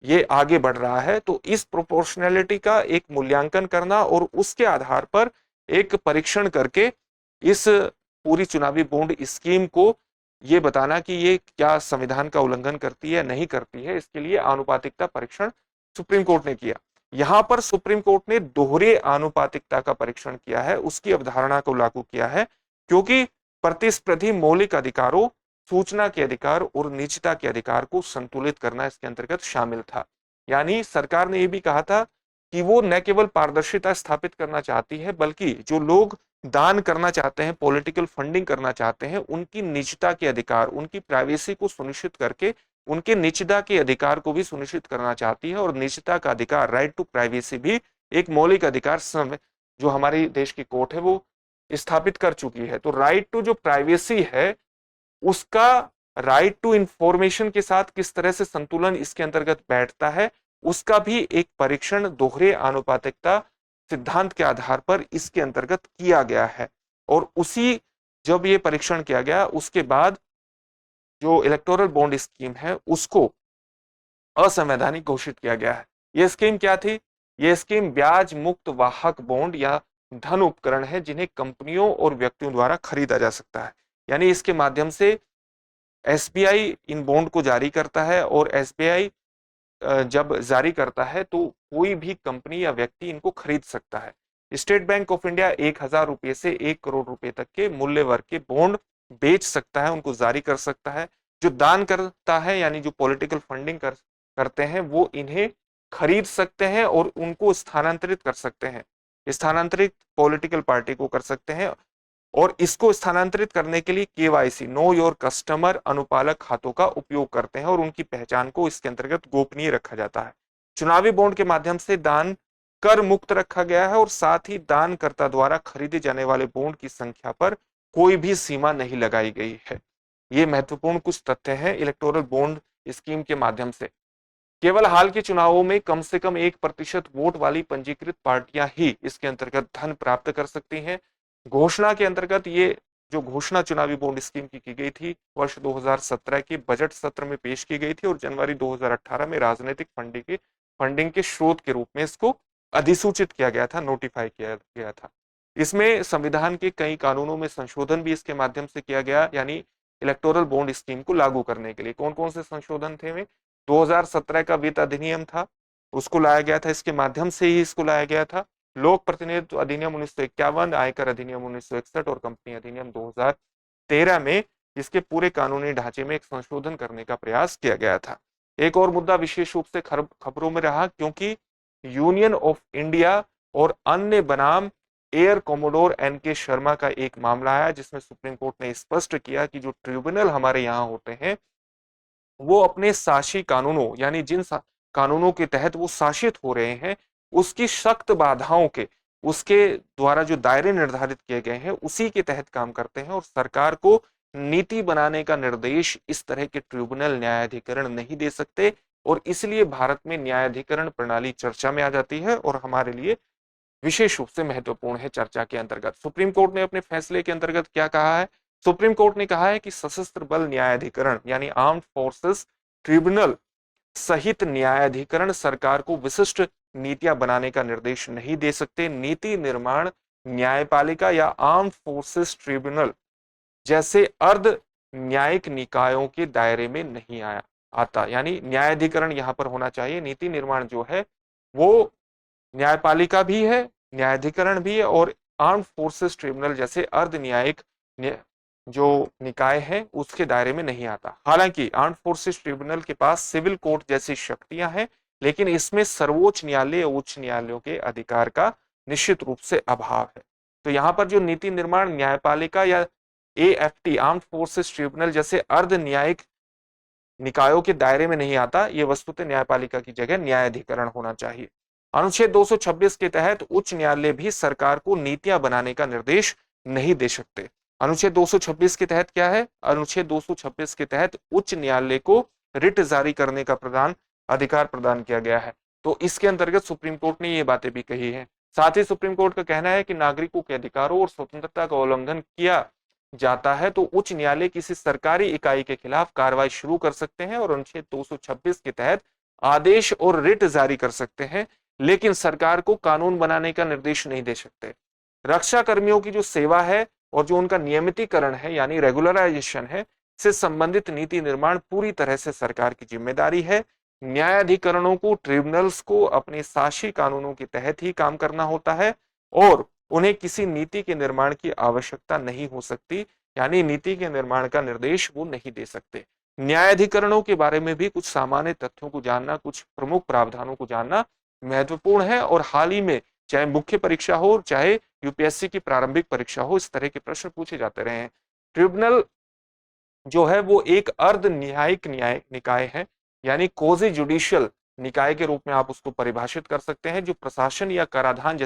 ये आगे बढ़ रहा है। तो इस प्रोपोर्शनैलिटी का एक मूल्यांकन करना और उसके आधार पर एक परीक्षण करके इस पूरी चुनावी बॉन्ड स्कीम को ये बताना कि ये क्या संविधान का उल्लंघन करती है नहीं करती है, इसके लिए आनुपातिकता परीक्षण सुप्रीम कोर्ट ने किया। यहां पर सुप्रीम कोर्ट ने दोहरे आनुपातिकता का परीक्षण किया है, उसकी अवधारणा को लागू किया है क्योंकि प्रतिस्पर्धी मौलिक अधिकारों, सूचना के अधिकार और निजता के अधिकार को संतुलित करना इसके अंतर्गत शामिल था। यानी सरकार ने यह भी कहा था कि वो न केवल पारदर्शिता स्थापित करना चाहती है बल्कि जो लोग दान करना चाहते हैं, पॉलिटिकल फंडिंग करना चाहते हैं, उनकी निजता के अधिकार, उनकी प्राइवेसी को सुनिश्चित करके उनके निजता के अधिकार को भी सुनिश्चित करना चाहती है और निजता का अधिकार, राइट टू प्राइवेसी भी एक मौलिक अधिकार जो हमारे देश की कोर्ट है वो स्थापित कर चुकी है। तो राइट टू जो प्राइवेसी है उसका राइट टू इंफॉर्मेशन के साथ किस तरह से संतुलन इसके अंतर्गत बैठता है उसका भी एक परीक्षण दोहरे आनुपातिकता सिद्धांत के आधार पर इसके अंतर्गत किया गया है। और उसी जब ये परीक्षण किया गया उसके बाद जो इलेक्टोरल बॉन्ड स्कीम है उसको असंवैधानिक घोषित किया गया है। यह स्कीम क्या थी? यह स्कीम ब्याज मुक्त वाहक बॉन्ड या धन उपकरण है जिन्हें कंपनियों और व्यक्तियों द्वारा खरीदा जा सकता है। यानी इसके माध्यम से एसबीआई इन बॉन्ड को जारी करता है और एसबीआई जब जारी करता है तो कोई भी कंपनी या व्यक्ति इनको खरीद सकता है। स्टेट बैंक ऑफ इंडिया 1000 रुपए से 1 करोड़ रुपए तक के मूल्य वर्ग के बॉन्ड बेच सकता है, उनको जारी कर सकता है। जो दान करता है यानी जो पॉलिटिकल फंडिंग करते हैं वो इन्हें खरीद सकते हैं और उनको स्थानांतरित कर सकते हैं, स्थानांतरित पॉलिटिकल पार्टी को कर सकते हैं। और इसको स्थानांतरित करने के लिए केवाईसी, नो योर कस्टमर, अनुपालक खातों का उपयोग करते हैं और उनकी पहचान को इसके अंतर्गत गोपनीय रखा जाता है। चुनावी बॉन्ड के माध्यम से दान कर मुक्त रखा गया है और साथ ही दानकर्ता द्वारा खरीदे जाने वाले बॉन्ड की संख्या पर कोई भी सीमा नहीं लगाई गई है। ये महत्वपूर्ण कुछ तथ्य हैं इलेक्टोरल बॉन्ड स्कीम के माध्यम से। केवल हाल के चुनावों में कम से कम 1% वोट वाली पंजीकृत पार्टियां ही इसके अंतर्गत धन प्राप्त कर सकती हैं। घोषणा के अंतर्गत ये जो घोषणा चुनावी बॉन्ड स्कीम की गई थी वर्ष 2017 के बजट सत्र में पेश की गई थी और जनवरी 2018 में राजनीतिक फंडिंग के स्रोत के रूप में इसको अधिसूचित किया गया था, नोटिफाई किया गया था। इसमें संविधान के कई कानूनों में संशोधन भी इसके माध्यम से किया गया। यानी इलेक्टोरल बॉन्ड स्कीम को लागू करने के लिए कौन कौन से संशोधन थे? में 2017 का वित्त अधिनियम था, उसको लाया गया था, इसके माध्यम से ही इसको लाया गया था। लोक प्रतिनिधित्व अधिनियम 1951, आयकर अधिनियम 1961 और कंपनी अधिनियम 2013 में इसके पूरे कानूनी ढांचे में एक संशोधन करने का प्रयास किया गया था। एक और मुद्दा विशेष रूप से खबरों में रहा क्योंकि यूनियन ऑफ इंडिया और अन्य बनाम एयर कोमोडोर एन.के. शर्मा का एक मामला आया जिसमें सुप्रीम कोर्ट ने स्पष्ट किया कि जो ट्रिब्यूनल हमारे यहाँ होते हैं वो अपने शासी कानूनों यानी जिन कानूनों के तहत वो शासित हो रहे हैं उसकी सख्त बाधाओं के उसके द्वारा जो दायरे निर्धारित किए गए हैं उसी के तहत काम करते हैं, और सरकार को नीति बनाने का निर्देश इस तरह के ट्रिब्यूनल न्यायाधिकरण नहीं दे सकते। और इसलिए भारत में न्यायाधिकरण प्रणाली चर्चा में आ जाती है और हमारे लिए विशेष रूप से महत्वपूर्ण है चर्चा के अंतर्गत। सुप्रीम कोर्ट ने अपने फैसले के अंतर्गत क्या कहा है? सुप्रीम कोर्ट ने कहा है कि सशस्त्र बल न्यायाधिकरण यानी आर्म्ड फोर्सेस ट्रिब्यूनल सहित न्यायाधिकरण सरकार को विशिष्ट नीतियां बनाने का निर्देश नहीं दे सकते। नीति निर्माण न्यायपालिका या आर्म्ड फोर्सेस ट्रिब्यूनल जैसे अर्ध न्यायिक निकायों के दायरे में नहीं आता। यानी न्यायाधिकरण यहां पर होना चाहिए। नीति निर्माण जो है वो न्यायपालिका भी है, न्यायाधिकरण भी है, और आर्म्ड फोर्सेस ट्रिब्यूनल जैसे अर्ध न्यायिक जो निकाय है उसके दायरे में नहीं आता। हालांकि आर्म्ड फोर्सेस ट्रिब्यूनल के पास सिविल कोर्ट जैसी शक्तियां हैं, लेकिन इसमें सर्वोच्च न्यायालय उच्च न्यायालयों के अधिकार का निश्चित रूप से अभाव है। तो यहाँ पर जो नीति निर्माण न्यायपालिका या AFT आर्म्ड फोर्सेस ट्रिब्यूनल जैसे अर्ध न्यायिक निकायों के दायरे में नहीं आता, ये वस्तुतः न्यायपालिका की जगह न्यायाधिकरण होना चाहिए। अनुच्छेद 226 के तहत उच्च न्यायालय भी सरकार को नीतियां बनाने का निर्देश नहीं दे सकते। अनुच्छेद 226 के तहत क्या है? अनुच्छेद 226 के तहत उच्च न्यायालय को रिट जारी करने का अधिकार प्रदान किया गया है। तो इसके अंतर्गत सुप्रीम कोर्ट ने ये बातें भी कही है। साथ ही सुप्रीम कोर्ट का कहना है कि नागरिकों के अधिकारों और स्वतंत्रता का उल्लंघन किया जाता है तो उच्च न्यायालय किसी सरकारी इकाई के खिलाफ कार्रवाई शुरू कर सकते हैं और अनुच्छेद 226 के तहत आदेश और रिट जारी कर सकते हैं, लेकिन सरकार को कानून बनाने का निर्देश नहीं दे सकते। रक्षा कर्मियों की जो सेवा है और जो उनका नियमितीकरण है यानी रेगुलराइजेशन है, से संबंधित नीति निर्माण पूरी तरह से सरकार की जिम्मेदारी है। न्यायाधिकरणों को ट्रिब्यूनल्स को अपने शासी कानूनों के तहत ही काम करना होता है और उन्हें किसी नीति के निर्माण की आवश्यकता नहीं हो सकती, यानी नीति के निर्माण का निर्देश वो नहीं दे सकते। न्यायाधिकरणों के बारे में भी कुछ सामान्य तथ्यों को जानना, कुछ प्रमुख प्रावधानों को जानना महत्वपूर्ण है। और हाल ही में चाहे मुख्य परीक्षा हो चाहे यूपीएससी की प्रारंभिक परीक्षा हो, इस तरह के प्रश्न पूछे जाते रहे हैं। ट्रिब्यूनल जो है वो एक अर्ध न्यायिक निकाय है, यानी कोजी जुडिशियल निकाय के रूप में आप उसको परिभाषित कर सकते हैं, जो प्रशासन या कराधान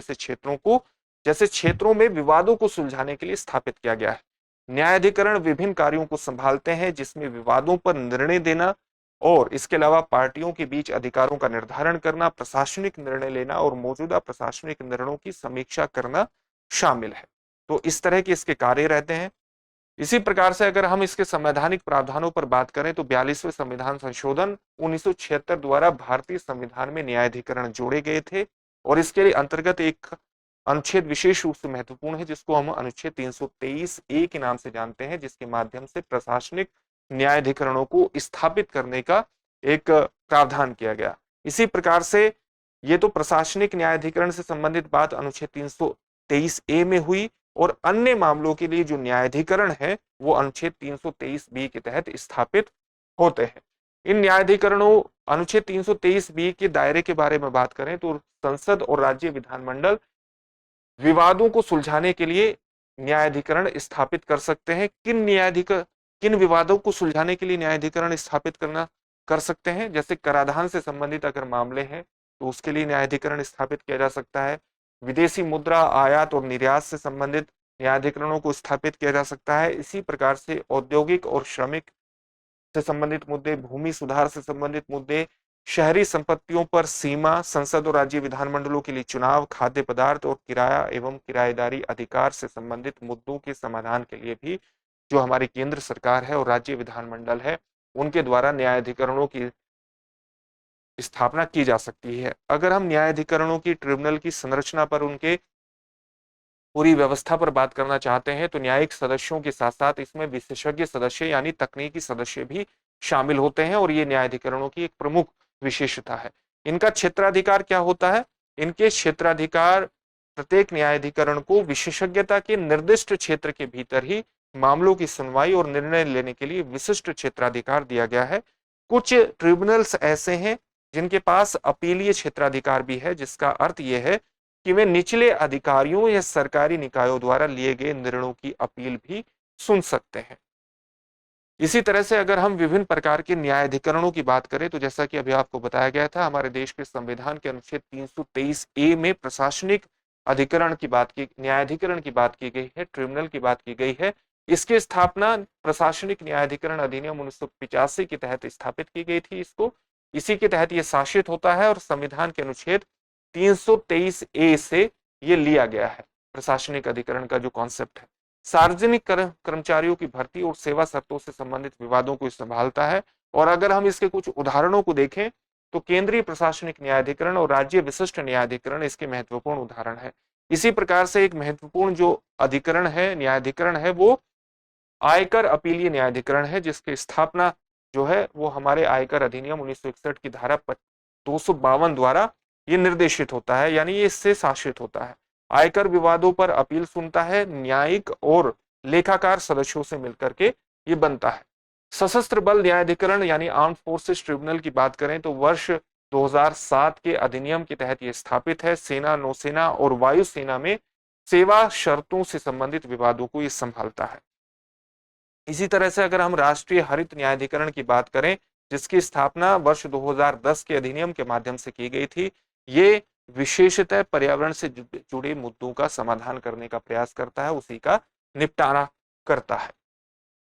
जैसे क्षेत्रों में विवादों को सुलझाने के लिए स्थापित किया गया है। न्यायाधिकरण विभिन्न कार्यों को संभालते हैं, जिसमें विवादों पर निर्णय देना और इसके अलावा पार्टियों के बीच अधिकारों का निर्धारण करना, प्रशासनिक निर्णय लेना और मौजूदा प्रशासनिक निर्णयों की समीक्षा करना शामिल है। तो इस तरह के इसके कार्य रहते हैं। इसी प्रकार से अगर हम इसके संवैधानिक प्रावधानों पर बात करें तो 42वें संविधान संशोधन 1976 द्वारा भारतीय संविधान में न्यायाधिकरण जोड़े गए थे और इसके लिए अंतर्गत एक अनुच्छेद विशेष रूप से महत्वपूर्ण है, जिसको हम अनुच्छेद 323A के नाम से जानते हैं, जिसके माध्यम से प्रशासनिक न्यायाधिकरणों को स्थापित करने का एक प्रावधान किया गया। इसी प्रकार से ये तो प्रशासनिक न्यायाधिकरण से संबंधित बात अनुच्छेद 323A में हुई, और अन्य मामलों के लिए जो न्यायाधिकरण है वो अनुच्छेद 323B के तहत स्थापित होते हैं। इन न्यायाधिकरणों अनुच्छेद 323B के दायरे के बारे में बात करें तो संसद और राज्य विधानमंडल विवादों को सुलझाने के लिए न्यायाधिकरण स्थापित कर सकते हैं। किन विवादों को सुलझाने के लिए न्यायाधिकरण स्थापित कर सकते हैं? जैसे कराधान से संबंधित अगर मामले हैं तो उसके लिए न्यायाधिकरण स्थापित किया जा सकता है। विदेशी मुद्रा आयात और निर्यात से संबंधित न्यायाधिकरणों को स्थापित किया जा सकता है। इसी प्रकार से औद्योगिक और श्रमिक से संबंधित मुद्दे, भूमि सुधार से संबंधित मुद्दे, शहरी संपत्तियों पर सीमा, संसद और राज्य विधानमंडलों के लिए चुनाव, खाद्य पदार्थ और किराया एवं किराएदारी अधिकार से संबंधित मुद्दों के समाधान के लिए भी जो हमारी केंद्र सरकार है और राज्य विधानमंडल है उनके द्वारा न्यायाधिकरणों की स्थापना की जा सकती है। अगर हम न्यायाधिकरणों की ट्रिब्यूनल की संरचना पर, उनके पूरी व्यवस्था पर बात करना चाहते हैं तो न्यायिक सदस्यों के साथ साथ इसमें विशेषज्ञ सदस्य यानी तकनीकी सदस्य भी शामिल होते हैं और ये न्यायाधिकरणों की एक प्रमुख विशेषता है। इनका क्षेत्राधिकार क्या होता है? इनके क्षेत्राधिकार प्रत्येक न्यायाधिकरण को विशेषज्ञता के निर्दिष्ट क्षेत्र के भीतर ही मामलों की सुनवाई और निर्णय लेने के लिए विशिष्ट क्षेत्राधिकार दिया गया है। कुछ ट्रिब्यूनल्स ऐसे हैं जिनके पास अपीलीय क्षेत्राधिकार भी है, जिसका अर्थ यह है कि वे निचले अधिकारियों या सरकारी निकायों द्वारा लिए गए निर्णयों की अपील भी सुन सकते हैं। इसी तरह से अगर हम विभिन्न प्रकार के न्यायाधिकरणों की बात करें तो जैसा कि अभी आपको बताया गया था, हमारे देश के संविधान के अनुच्छेद 323A में प्रशासनिक अधिकरण की बात की, न्यायाधिकरण की बात की गई है, ट्रिब्यूनल की बात की गई है। इसकी स्थापना प्रशासनिक न्यायाधिकरण अधिनियम 1985 के तहत स्थापित की गई थी इसको। इसी के तहत ये शासित होता है और संविधान के अनुच्छेद 323 ए से ये लिया गया है प्रशासनिक अधिकरण का जो कॉन्सेप्ट है। सार्वजनिक कर्मचारियों की भर्ती और सेवा शर्तों से संबंधित विवादों को संभालता है। और अगर हम इसके कुछ उदाहरणों को देखें तो केंद्रीय प्रशासनिक न्यायाधिकरण और राज्य विशिष्ट न्यायाधिकरण इसके महत्वपूर्ण उदाहरण है। इसी प्रकार से एक महत्वपूर्ण जो अधिकरण है, न्यायाधिकरण है, वो आयकर अपीलीय न्यायाधिकरण है, जिसकी स्थापना जो है वो हमारे आयकर अधिनियम 1961 की धारा 252 द्वारा ये निर्देशित होता है, यानी ये इससे शासित होता है। आयकर विवादों पर अपील सुनता है, न्यायिक और लेखाकार सदस्यों से मिलकर के ये बनता है। सशस्त्र बल न्यायाधिकरण यानी आर्म्ड फोर्सेस ट्रिब्यूनल की बात करें तो वर्ष 2007 के अधिनियम के तहत यह स्थापित है। सेना, नौसेना और वायुसेना में सेवा शर्तों से संबंधित विवादों को ये संभालता है। इसी तरह से अगर हम राष्ट्रीय हरित न्यायाधिकरण की बात करें, जिसकी स्थापना वर्ष 2010 के अधिनियम के माध्यम से की गई थी, ये विशेषतः पर्यावरण से जुड़े मुद्दों का समाधान करने का प्रयास करता है, उसी का निपटारा करता है।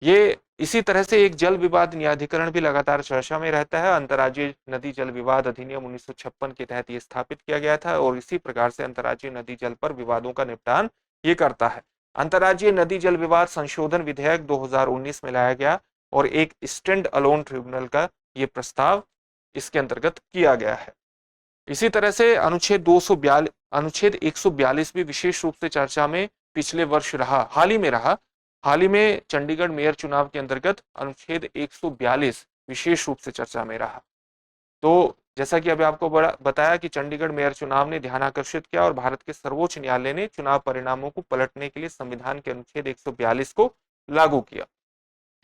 ये इसी तरह से एक जल विवाद न्यायाधिकरण भी लगातार चर्चा में रहता है। अंतर्राज्यीय नदी जल विवाद अधिनियम 1956 के तहत ये स्थापित किया गया था और इसी प्रकार से अंतर्राज्यीय नदी जल पर विवादों का निपटान ये करता है। अंतर्राज्यीय नदी जल विवाद संशोधन विधेयक 2019 में लाया गया और एक स्टैंड अलोन ट्रिब्यूनल का ये प्रस्ताव इसके अंतर्गत किया गया है। इसी तरह से अनुच्छेद 142 भी विशेष रूप से चर्चा में पिछले वर्ष रहा, हाल ही में चंडीगढ़ मेयर चुनाव के अंतर्गत अनुच्छेद 142 विशेष रूप से चर्चा में रहा। तो जैसा कि अभी आपको बताया कि चंडीगढ़ मेयर चुनाव ने ध्यान आकर्षित किया और भारत के सर्वोच्च न्यायालय ने चुनाव परिणामों को पलटने के लिए संविधान के अनुच्छेद 142 को लागू किया।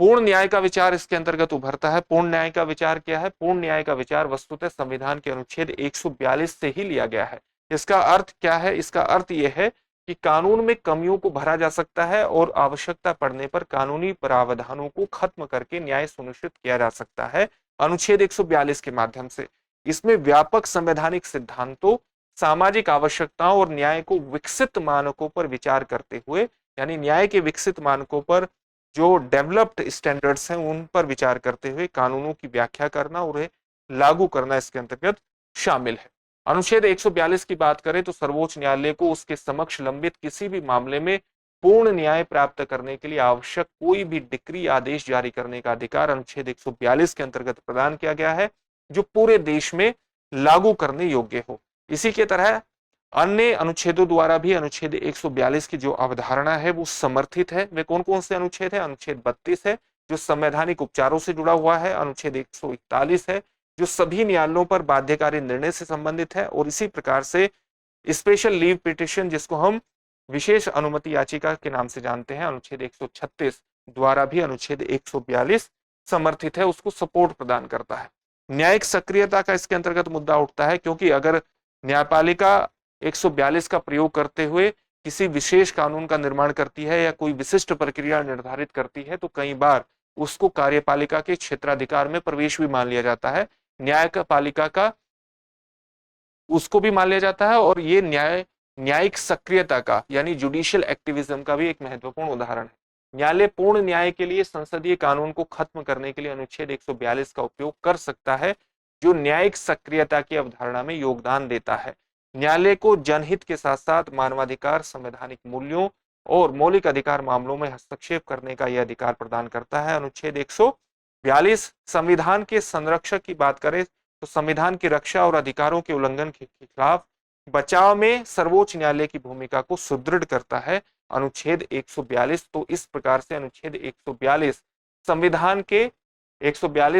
पूर्ण न्याय का विचार इसके अंतर्गत उभरता है। पूर्ण न्याय का विचार क्या है? पूर्ण न्याय का विचार वस्तुतः संविधान के अनुच्छेद 142 से ही लिया गया है। इसका अर्थ क्या है? इसका अर्थ यह है कि कानून में कमियों को भरा जा सकता है और आवश्यकता पड़ने पर कानूनी प्रावधानों को खत्म करके न्याय सुनिश्चित किया जा सकता है अनुच्छेद 142 के माध्यम से। इसमें व्यापक संवैधानिक सिद्धांतों, सामाजिक आवश्यकताओं और न्याय को विकसित मानकों पर विचार करते हुए, यानी न्याय के विकसित मानकों पर जो डेवलप्ड स्टैंडर्ड्स हैं उन पर विचार करते हुए कानूनों की व्याख्या करना और लागू करना इसके अंतर्गत शामिल है। अनुच्छेद 142 की बात करें तो सर्वोच्च न्यायालय को उसके समक्ष लंबित किसी भी मामले में पूर्ण न्याय प्राप्त करने के लिए आवश्यक कोई भी डिक्री आदेश जारी करने का अधिकार अनुच्छेद 142 के अंतर्गत प्रदान किया गया है, जो पूरे देश में लागू करने योग्य हो। इसी के तरह अन्य अनुच्छेदों द्वारा भी अनुच्छेद 142 की जो अवधारणा है वो समर्थित है। वे कौन कौन से अनुच्छेद है? अनुच्छेद 32 है जो संवैधानिक उपचारों से जुड़ा हुआ है, अनुच्छेद 141 है जो सभी न्यायालयों पर बाध्यकारी निर्णय से संबंधित है, और इसी प्रकार से स्पेशल लीव पिटिशन जिसको हम विशेष अनुमति याचिका के नाम से जानते हैं, अनुच्छेद 136 द्वारा भी अनुच्छेद 142 समर्थित है, उसको सपोर्ट प्रदान करता है। न्यायिक सक्रियता का इसके अंतर्गत मुद्दा उठता है, क्योंकि अगर न्यायपालिका 142 का प्रयोग करते हुए किसी विशेष कानून का निर्माण करती है या कोई विशिष्ट प्रक्रिया निर्धारित करती है तो कई बार उसको कार्यपालिका के क्षेत्राधिकार में प्रवेश भी मान लिया जाता है, न्यायपालिका का उसको भी मान लिया जाता है, और ये न्यायिक सक्रियता का यानी जुडिशियल एक्टिविज्म का भी एक महत्वपूर्ण उदाहरण है। न्यायालय पूर्ण न्याय के लिए संसदीय कानून को खत्म करने के लिए अनुच्छेद 142 का उपयोग कर सकता है, जो न्यायिक सक्रियता की अवधारणा में योगदान देता है। न्यायालय को जनहित के साथ साथ मानवाधिकार, संवैधानिक मूल्यों और मौलिक अधिकार मामलों में हस्तक्षेप करने का यह अधिकार प्रदान करता है। अनुच्छेद 142 संविधान के संरक्षक की बात करें तो संविधान की रक्षा और अधिकारों के उल्लंघन के खिलाफ बचाव में सर्वोच्च न्यायालय की भूमिका को सुदृढ़ करता है अनुच्छेद 142। तो इस प्रकार से अनुच्छेद 142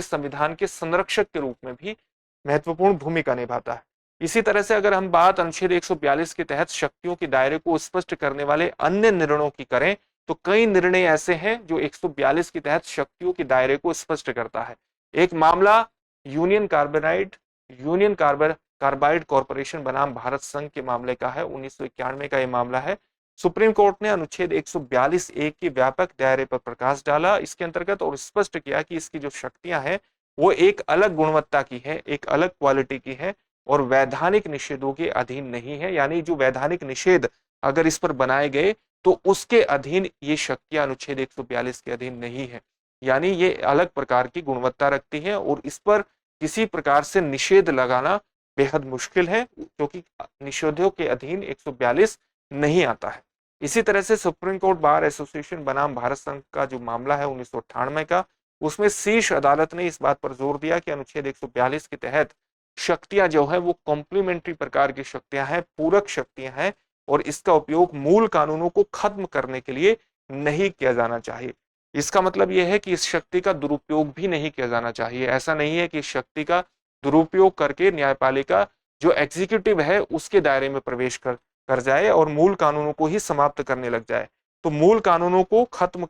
संविधान के संरक्षक के रूप में भी महत्वपूर्ण भूमिका निभाता है। इसी तरह से अगर हम बात अनुच्छेद 142 के तहत शक्तियों के दायरे को स्पष्ट करने वाले अन्य निर्णयों की करें तो कई निर्णय ऐसे हैं जो 142 के तहत शक्तियों के दायरे को स्पष्ट करता है। एक मामला यूनियन कार्बाइड कॉर्पोरेशन बनाम भारत संघ के मामले का है, 1991 का यह मामला है। सुप्रीम कोर्ट ने अनुच्छेद 142 ए के व्यापक दायरे पर प्रकाश डाला इसके अंतर्गत और स्पष्ट किया कि इसकी जो शक्तियां हैं वो एक अलग गुणवत्ता की है, एक अलग क्वालिटी की है, और वैधानिक निषेधों के अधीन नहीं है। यानी जो वैधानिक निषेध अगर इस पर बनाए गए तो उसके अधीन ये शक्तियां अनुच्छेद 142 के अधीन नहीं है। यानी ये अलग प्रकार की गुणवत्ता रखती है और इस पर किसी प्रकार से निषेध लगाना बेहद मुश्किल है, क्योंकि निषेधों के अधीन 142 नहीं आता है। इसी तरह से सुप्रीम कोर्ट बार एसोसिएशन बनाम भारत संघ का जो मामला है 1998 का, उसमें शीर्ष अदालत ने इस बात पर जोर दिया कि अनुच्छेद 142 के तहत शक्तियां जो है वो कॉम्प्लीमेंट्री प्रकार की शक्तियां हैं, पूरक शक्तियां हैं, और इसका उपयोग मूल कानूनों को खत्म करने के लिए नहीं किया जाना चाहिए। इसका मतलब यह है कि इस शक्ति का दुरुपयोग भी नहीं किया जाना चाहिए। ऐसा नहीं है कि इस शक्ति का दुरुपयोग करके न्यायपालिका जो एग्जीक्यूटिव है उसके दायरे में प्रवेश कर जाए और मूल कानूनों को ही समाप्त करने लग जाए। तो मूल कानूनों को खत्म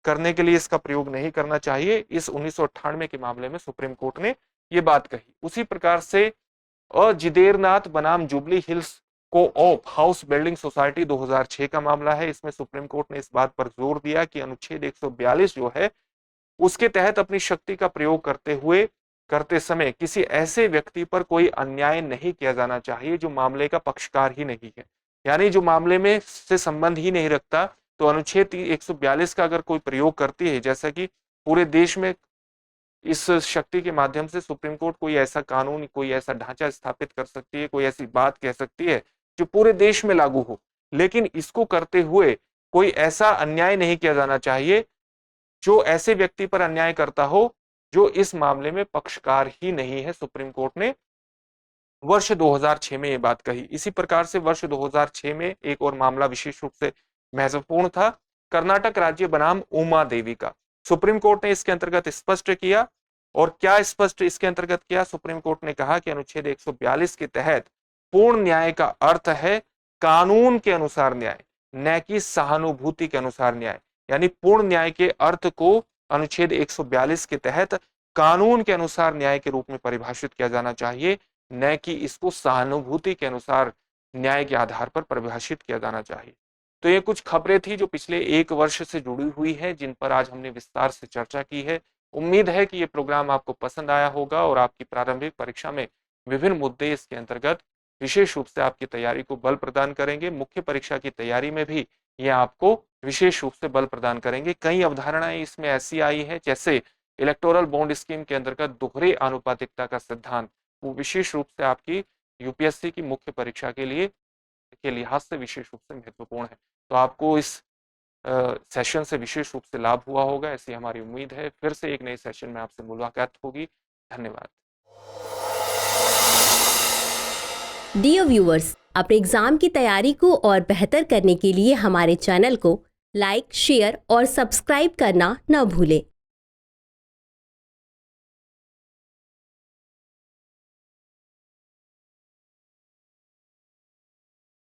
करने के लिए इसका प्रयोग नहीं करना चाहिए। इस 1998 के मामले में सुप्रीम कोर्ट ने ये बात कही। उसी प्रकार से जिदेरनाथ बनाम जुबली हिल्स को ऑफ हाउस बिल्डिंग सोसाइटी 2006 का मामला है। इसमें सुप्रीम कोर्ट ने इस बात पर जोर दिया कि अनुच्छेद 142 जो है उसके तहत अपनी शक्ति का प्रयोग करते समय किसी ऐसे व्यक्ति पर कोई अन्याय नहीं किया जाना चाहिए जो मामले का पक्षकार ही नहीं है, यानी जो मामले में से संबंध ही नहीं रखता। तो अनुच्छेद 142 का अगर कोई प्रयोग करती है, जैसा कि पूरे देश में इस शक्ति के माध्यम से सुप्रीम कोर्ट कोई ऐसा कानून, कोई ऐसा ढांचा स्थापित कर सकती है, कोई ऐसी बात कह सकती है जो पूरे देश में लागू हो, लेकिन इसको करते हुए कोई ऐसा अन्याय नहीं किया जाना चाहिए जो ऐसे व्यक्ति पर अन्याय करता हो जो इस मामले में पक्षकार ही नहीं है। सुप्रीम कोर्ट ने वर्ष 2006 में ये बात कही। इसी प्रकार से वर्ष 2006 में एक और मामला विशेष रूप से महत्वपूर्ण था, कर्नाटक राज्य बनाम उमा देवी का। सुप्रीम कोर्ट ने इसके अंतर्गत स्पष्ट किया, और क्या स्पष्ट इसके अंतर्गत किया? सुप्रीम कोर्ट ने कहा कि अनुच्छेद 142 के तहत पूर्ण न्याय का अर्थ है कानून के अनुसार न्याय, न कि सहानुभूति के अनुसार न्याय। यानी पूर्ण न्याय के अर्थ को अनुच्छेद 142 के तहत कानून के अनुसार न्याय के रूप में परिभाषित किया जाना चाहिए, न कि इसको सहानुभूति के अनुसार न्याय के आधार पर परिभाषित किया जाना चाहिए। तो ये कुछ खबरें थी जो पिछले एक वर्ष से जुड़ी हुई है, जिन पर आज हमने विस्तार से चर्चा की है। उम्मीद है कि ये प्रोग्राम आपको पसंद आया होगा और आपकी प्रारंभिक परीक्षा में विभिन्न मुद्दे इसके अंतर्गत विशेष रूप से आपकी तैयारी को बल प्रदान करेंगे। मुख्य परीक्षा की तैयारी में भी ये आपको विशेष रूप से बल प्रदान करेंगे। कई अवधारणाएं इसमें ऐसी आई है, जैसे इलेक्टोरल बॉन्ड स्कीम के अंतर्गत दोहरे आनुपातिकता का सिद्धांत, वो विशेष रूप से आपकी यूपीएससी की मुख्य परीक्षा के लिहाज से विशेष रूप से महत्वपूर्ण है। तो आपको इस सेशन से विशेष रूप से लाभ हुआ होगा, ऐसी हमारी उम्मीद है। फिर से एक नए सेशन में आपसे मुलाकात होगी। धन्यवाद। डियर व्यूअर्स, अपने एग्जाम की तैयारी को और बेहतर करने के लिए हमारे चैनल को लाइक, शेयर और सब्सक्राइब करना न भूलें।